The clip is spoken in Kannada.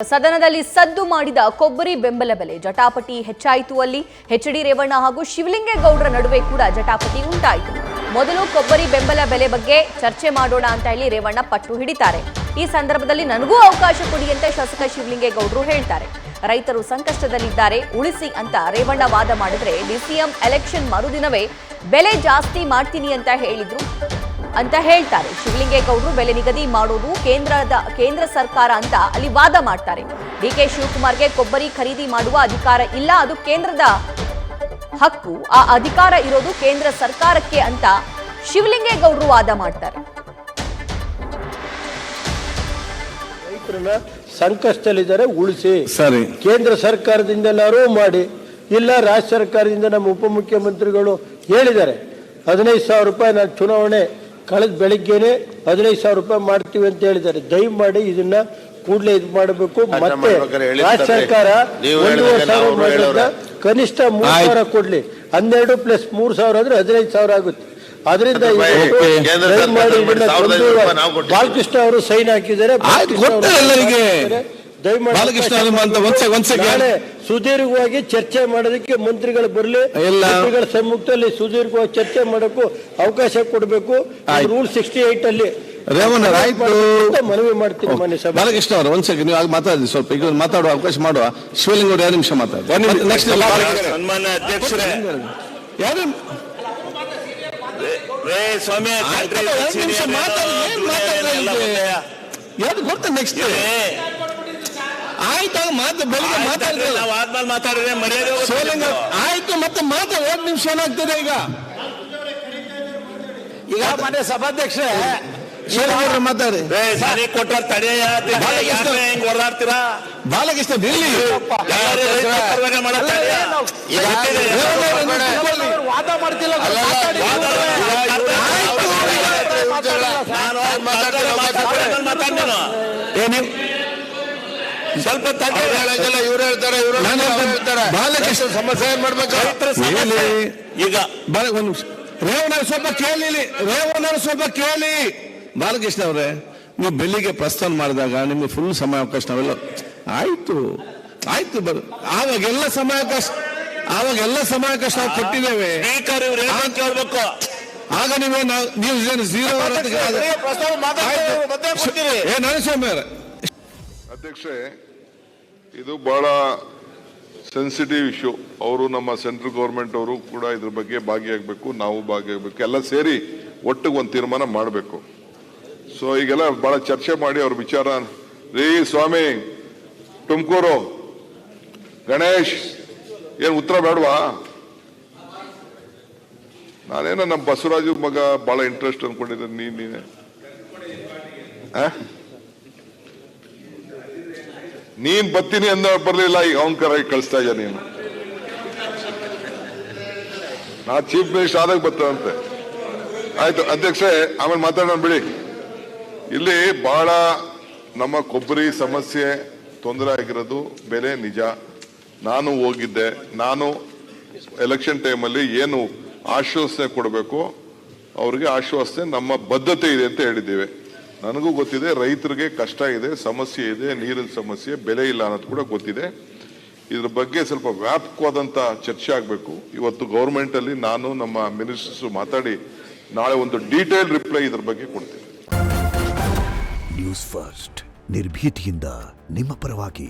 ಸದನದಲ್ಲಿ ಸದ್ದು ಮಾಡಿದ ಕೊಬ್ಬರಿ ಬೆಂಬಲ ಬೆಲೆ ಜಟಾಪಟಿ ಹೆಚ್ಚಾಯಿತು. ಅಲ್ಲಿ ಎಚ್.ಡಿ. ರೇವಣ್ಣ ಹಾಗೂ ಶಿವಲಿಂಗೇಗೌಡರ ನಡುವೆ ಕೂಡ ಜಟಾಪಟಿ ಉಂಟಾಯಿತು. ಮೊದಲು ಕೊಬ್ಬರಿ ಬೆಂಬಲ ಬೆಲೆ ಬಗ್ಗೆ ಚರ್ಚೆ ಮಾಡೋಣ ಅಂತ ಹೇಳಿ ರೇವಣ್ಣ ಪಟ್ಟು ಹಿಡಿತಾರೆ. ಈ ಸಂದರ್ಭದಲ್ಲಿ ನನಗೂ ಅವಕಾಶ ಕೊಡಿ ಅಂತ ಶಾಸಕ ಶಿವಲಿಂಗೇಗೌಡರು ಹೇಳ್ತಾರೆ. ರೈತರು ಸಂಕಷ್ಟದಲ್ಲಿದ್ದಾರೆ, ಉಳಿಸಿ ಅಂತ ರೇವಣ್ಣ ವಾದ ಮಾಡಿದ್ರೆ ಡಿಸಿಎಂ ಎಲೆಕ್ಷನ್ ಮರುದಿನವೇ ಬೆಲೆ ಜಾಸ್ತಿ ಮಾಡ್ತೀನಿ ಅಂತ ಹೇಳ್ತಾರೆ. ಶಿವಲಿಂಗೇಗೌಡರು ಬೆಲೆ ನಿಗದಿ ಮಾಡೋದು ಕೇಂದ್ರ ಸರ್ಕಾರ ಅಂತ ಅಲ್ಲಿ ವಾದ ಮಾಡ್ತಾರೆ. ಡಿ.ಕೆ. ಶಿವಕುಮಾರ್ಗೆ ಕೊಬ್ಬರಿ ಖರೀದಿ ಮಾಡುವ ಅಧಿಕಾರ ಇಲ್ಲ, ಅದು ಕೇಂದ್ರದ ಹಕ್ಕು, ಆ ಅಧಿಕಾರ ಇರೋದು ಕೇಂದ್ರ ಸರ್ಕಾರಕ್ಕೆ ಅಂತ ಶಿವಲಿಂಗೇಗೌಡರು ವಾದ ಮಾಡ್ತಾರೆ. ರೈತರನ್ನ ಸಂಕಷ್ಟದಲ್ಲಿದ್ದಾರೆ, ಉಳಿಸಿ. ಸರಿ, ಕೇಂದ್ರ ಸರ್ಕಾರದಿಂದಲಾರು ಮಾಡಿ, ಇಲ್ಲ ರಾಜ್ಯ ಸರ್ಕಾರದಿಂದ ನಮ್ಮ ಉಪಮುಖ್ಯಮಂತ್ರಿಗಳು ಹೇಳಿದ್ದಾರೆ 15,000 ರೂಪಾಯಿ ನಾನು ಚುನಾವಣೆ ಕಳೆದ ಬೆಳಿಗ್ಗೆನೆ 15,000 ರೂಪಾಯಿ ಮಾಡ್ತೀವಿ ಅಂತ ಹೇಳಿದ್ದಾರೆ. ದಯಮಾಡಿ ಇದನ್ನ ಕೂಡಲೇ ಇದು ಮಾಡಬೇಕು. ಮತ್ತೆ ರಾಜ್ಯ ಸರ್ಕಾರ 1,500 ಕನಿಷ್ಠ 3,000 ಕೊಡ್ಲಿ. 12 + 3,000 ಅಂದ್ರೆ 15,000 ಆಗುತ್ತೆ. ಅದರಿಂದ ಬಾಲಕೃಷ್ಣ ಅವರು ಸೈನ್ ಹಾಕಿದ್ದಾರೆ. ನಾಳೆ ಸುದೀರ್ಘವಾಗಿ ಚರ್ಚೆ ಮಾಡೋದಕ್ಕೆ ಮಂತ್ರಿಗಳು ಬರಲಿ, ಮಂತ್ರಿಗಳ ಸಮ್ಮುಖದಲ್ಲಿ ಸುದೀರ್ಘವಾಗಿ ಚರ್ಚೆ ಮಾಡೋಕ್ಕೂ ಅವಕಾಶ ಕೊಡಬೇಕು. ರೂಲ್ 68 ಅಲ್ಲಿ ಮನವಿ ಮಾಡ್ತೀನಿ. ಮನೆ ಸಭೆ ಬಾಲಕೃಷ್ಣ ಅವರು ಒಂದ್ ಸೆಕೆಂಡ್ ನೀವು ಮಾತಾಡಿದ್ರಿ, ಸ್ವಲ್ಪ ಈಗ ಮಾತಾಡುವ ಅವಕಾಶ ಮಾಡುವ. ಶಿವಲಿಂಗೌಡ 2 ನಿಮಿಷ ಮಾತಾಡಿ. ನೆಕ್ಸ್ಟ್ ಸನ್ಮಾನ್ಯ ಅಧ್ಯಕ್ಷರೇ, ಯಾರು ಸ್ವಾಮಿ ಯಾವ್ದು ಗೊತ್ತ ನೆಕ್ಸ್ಟ್ ಆಯ್ತು ಮಾತು ಬೆಳಿಗ್ಗೆ ಮಾತಾಡಿದ್ರೆ ನಾವು ಆದ್ಮೇಲೆ ಮಾತಾಡಿದ್ರೆ ಮರ್ಯಾದೆ ಆಯ್ತು. ಮತ್ತೆ ಮಾತಾಡ 2 ನಿಮಿಷ ಏನಾಗ್ತದೆ ಈಗ ಮನೆ ಸಭಾಧ್ಯಕ್ಷರೇ ಮಾತಾಡಿ. ಕೊಟ್ಟ ತಡೆಯ ಹೆಂಗ್ ಓಡಾಡ್ತೀರಾ? ಬಾಲಕೃಷ್ಣ ದಿಲ್ಲಿ ವಾದ ಮಾಡ್ತಿಲ್ಲ. ಸ್ವಲ್ಪ ಇವ್ರು ಹೇಳ್ತಾರೆ ಬಾಲಕೃಷ್ಣ ಸಮಸ್ಯೆ ಏನ್ ಮಾಡ್ಬೇಕು ಈಗ. ಒಂದು ನಿಮಿಷ ರೇವಣ್ಣ ಸ್ವಲ್ಪ ಕೇಳಿ. ಬಾಲಕೃಷ್ಣ ಅವರೇ, ನೀವು ಬೆಳಿಗ್ಗೆ ಪ್ರಸ್ಥಾನ ಮಾಡಿದಾಗ ನಿಮ್ಗೆ ಫುಲ್ ಸಮಯಾವಕಾಶ ನಾವೆಲ್ಲ ಆಯ್ತು ಆವಾಗೆಲ್ಲ ಸಮಯಾವಕಾಶ ನಾವು ಕೊಟ್ಟಿದ್ದೇವೆ. ಕೇಳ್ಬೇಕು. ಆಗ ನೀವು ನರಸ್ವಾಮಿ ಅಧ್ಯಕ್ಷೆ, ಇದು ಬಹಳ ಸೆನ್ಸಿಟಿವ್ ಇಶ್ಯೂ. ಅವರು ನಮ್ಮ ಸೆಂಟ್ರಲ್ ಗೌರ್ಮೆಂಟ್ ಅವರು ಕೂಡ ಇದ್ರ ಬಗ್ಗೆ ಭಾಗಿಯಾಗಬೇಕು, ನಾವು ಭಾಗಿಯಾಗಬೇಕು, ಎಲ್ಲ ಸೇರಿ ಒಟ್ಟಿಗೆ ಒಂದು ತೀರ್ಮಾನ ಮಾಡಬೇಕು. ಸೊ ಈಗೆಲ್ಲ ಬಹಳ ಚರ್ಚೆ ಮಾಡಿ ಅವ್ರ ವಿಚಾರ. ಸ್ವಾಮಿ ತುಮಕೂರು ಗಣೇಶ್ ಏನು ಉತ್ತರ ಬೇಡವಾ? ನಾನೇನೋ ನಮ್ಮ ಬಸವರಾಜು ಮಗ ಬಹಳ ಇಂಟ್ರೆಸ್ಟ್ ಅನ್ಕೊಂಡಿದ್ದೆ. ನೀನೇ ನೀನ್ ಬರ್ತೀನಿ ಅಂದ ಬರ್ಲಿಲ್ಲ, ಈಗ ಅವನ್ ಕರ ಕಳಿಸ್ತಾ ಇದ್ದ. ನೀನು ನಾ ಚೀಫ್ ಮಿನಿಸ್ಟರ್ ಆದಾಗ ಬರ್ತಾನಂತೆ. ಆಯ್ತು ಅಧ್ಯಕ್ಷೆ, ಆಮೇಲೆ ಮಾತಾಡೋಣ ಬಿಡಿ. ಇಲ್ಲಿ ಬಹಳ ನಮ್ಮ ಕೊಬ್ಬರಿ ಸಮಸ್ಯೆ ತೊಂದರೆ ಆಗಿರೋದು ಬೆಲೆ ನಿಜ. ನಾನು ಹೋಗಿದ್ದೆ. ನಾನು ಎಲೆಕ್ಷನ್ ಟೈಮಲ್ಲಿ ಏನು ಆಶ್ವಾಸನೆ ಕೊಡಬೇಕು ಅವ್ರಿಗೆ ಆಶ್ವಾಸನೆ, ನಮ್ಮ ಬದ್ಧತೆ ಇದೆ ಅಂತ ಹೇಳಿದ್ದೇವೆ. ನನಗೂ ಗೊತ್ತಿದೆ ರೈತರಿಗೆ ಕಷ್ಟ ಇದೆ, ಸಮಸ್ಯೆ ಇದೆ, ನೀರಿನ ಸಮಸ್ಯೆ, ಬೆಲೆ ಇಲ್ಲ ಅನ್ನೋದು ಕೂಡ ಗೊತ್ತಿದೆ. ಇದ್ರ ಬಗ್ಗೆ ಸ್ವಲ್ಪ ವ್ಯಾಪಕವಾದಂತ ಚರ್ಚೆ ಆಗಬೇಕು. ಇವತ್ತು ಗೌರ್ಮೆಂಟ್ ಅಲ್ಲಿ ನಾನು ನಮ್ಮ ಮಿನಿಸ್ಟರ್ಸ್ ಮಾತಾಡಿ ನಾಳೆ ಒಂದು ಡೀಟೇಲ್ ರಿಪ್ಲೈ ಇದ್ರ ಬಗ್ಗೆ ಕೊಡ್ತೀನಿ. ನ್ಯೂಸ್ ಫಸ್ಟ್, ನಿರ್ಭೀತಿಯಿಂದ ನಿಮ್ಮ ಪರವಾಗಿ.